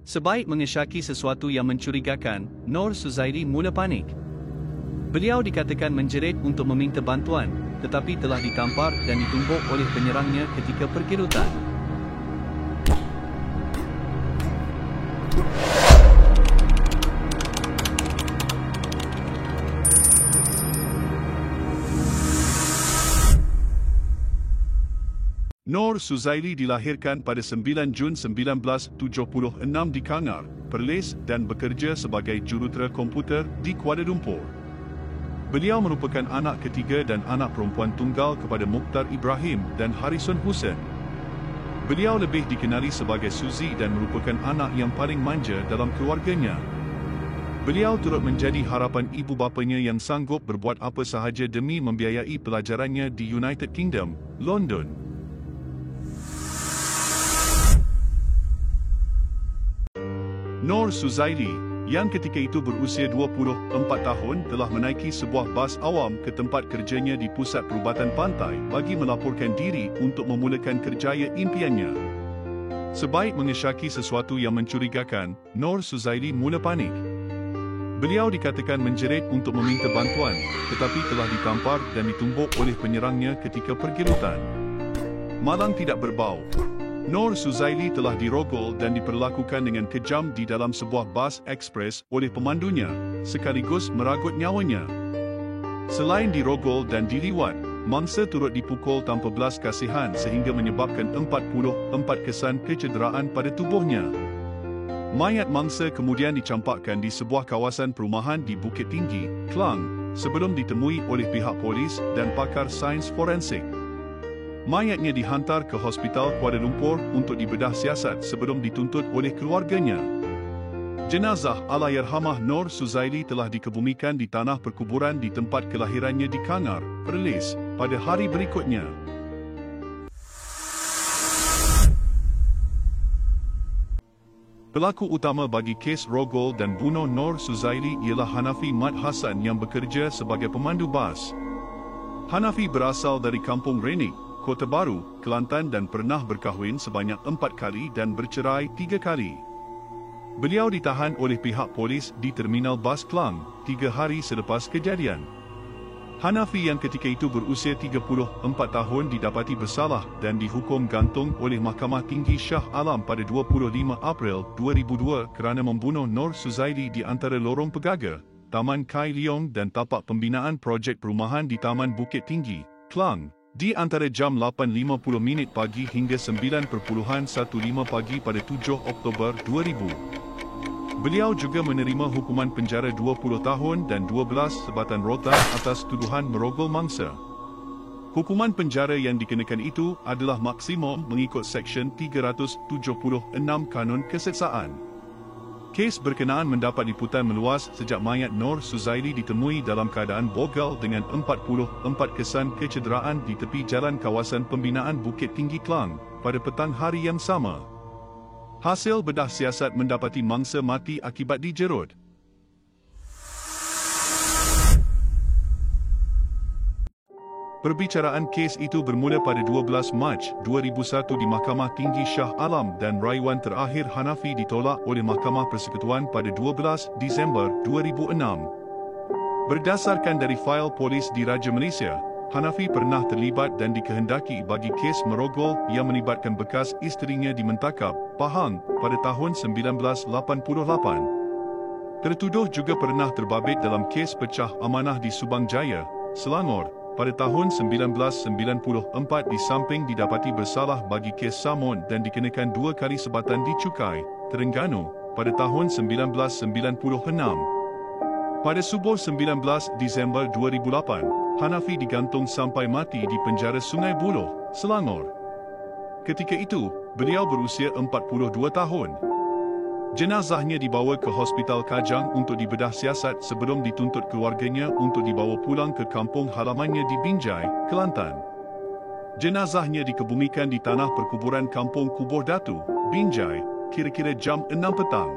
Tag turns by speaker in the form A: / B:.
A: Sebaik mengesyaki sesuatu yang mencurigakan, Noor Suzairi mula panik. Beliau dikatakan menjerit untuk meminta bantuan, tetapi telah ditampar dan ditumbuk oleh penyerangnya ketika pergelutan.
B: Noor Suzairi dilahirkan pada 9 Jun 1976 di Kangar, Perlis dan bekerja sebagai jurutera komputer di Kuala Lumpur. Beliau merupakan anak ketiga dan anak perempuan tunggal kepada Mukhtar Ibrahim dan Harisun Hussein. Beliau lebih dikenali sebagai Suzy dan merupakan anak yang paling manja dalam keluarganya. Beliau turut menjadi harapan ibu bapanya yang sanggup berbuat apa sahaja demi membiayai pelajarannya di United Kingdom, London. Noor Suzairi, yang ketika itu berusia 24 tahun, telah menaiki sebuah bas awam ke tempat kerjanya di Pusat Perubatan Pantai bagi melaporkan diri untuk memulakan kerjaya impiannya. Sebaik mengesyaki sesuatu yang mencurigakan, Noor Suzairi mula panik. Beliau dikatakan menjerit untuk meminta bantuan, tetapi telah ditampar dan ditumbuk oleh penyerangnya ketika pergelutan. Malang tidak berbau. Noor Suzairi telah dirogol dan diperlakukan dengan kejam di dalam sebuah bas ekspres oleh pemandunya, sekaligus meragut nyawanya. Selain dirogol dan diliwat, mangsa turut dipukul tanpa belas kasihan sehingga menyebabkan 44 kesan kecederaan pada tubuhnya. Mayat mangsa kemudian dicampakkan di sebuah kawasan perumahan di Bukit Tinggi, Klang, sebelum ditemui oleh pihak polis dan pakar sains forensik. Mayatnya dihantar ke Hospital Kuala Lumpur untuk dibedah siasat sebelum dituntut oleh keluarganya. Jenazah Allahyarhamah Noor Suzairi telah dikebumikan di tanah perkuburan di tempat kelahirannya di Kangar, Perlis, pada hari berikutnya. Pelaku utama bagi kes rogol dan bunuh Noor Suzairi ialah Hanafi Mat Hassan yang bekerja sebagai pemandu bas. Hanafi berasal dari Kampung Renik, Kota Baru, Kelantan dan pernah berkahwin sebanyak 4 kali dan bercerai 3 kali. Beliau ditahan oleh pihak polis di Terminal Bas Klang 3 hari selepas kejadian. Hanafi yang ketika itu berusia 34 tahun didapati bersalah dan dihukum gantung oleh Mahkamah Tinggi Shah Alam pada 25 April 2002 kerana membunuh Noor Suzairi di antara lorong pegaga, Taman Kai Leong dan tapak pembinaan projek perumahan di Taman Bukit Tinggi, Klang, di antara jam 8.50 pagi hingga 9.15 pagi pada 7 Oktober 2000. Beliau juga menerima hukuman penjara 20 tahun dan 12 sebatan rotan atas tuduhan merogol mangsa. Hukuman penjara yang dikenakan itu adalah maksimum mengikut Seksyen 376 Kanun Keseksaan. Kes berkenaan mendapat liputan meluas sejak mayat Noor Suzairi ditemui dalam keadaan bogal dengan 44 kesan kecederaan di tepi jalan kawasan pembinaan Bukit Tinggi Klang pada petang hari yang sama. Hasil bedah siasat mendapati mangsa mati akibat dijerut. Perbicaraan kes itu bermula pada 12 Mac 2001 di Mahkamah Tinggi Shah Alam dan rayuan terakhir Hanafi ditolak oleh Mahkamah Persekutuan pada 12 Disember 2006. Berdasarkan dari fail polis di Raja Malaysia, Hanafi pernah terlibat dan dikehendaki bagi kes merogol yang melibatkan bekas isterinya di Mentakap, Pahang pada tahun 1988. Tertuduh juga pernah terbabit dalam kes pecah amanah di Subang Jaya, Selangor, pada tahun 1994 di samping didapati bersalah bagi kes Samun dan dikenakan 2 kali sebatan di Cukai, Terengganu, pada tahun 1996. Pada subuh 19 Disember 2008, Hanafi digantung sampai mati di penjara Sungai Buloh, Selangor. Ketika itu, beliau berusia 42 tahun. Jenazahnya dibawa ke Hospital Kajang untuk dibedah siasat sebelum dituntut keluarganya untuk dibawa pulang ke kampung halamannya di Binjai, Kelantan. Jenazahnya dikebumikan di tanah perkuburan Kampung Kubur Datu, Binjai, kira-kira jam 6 petang.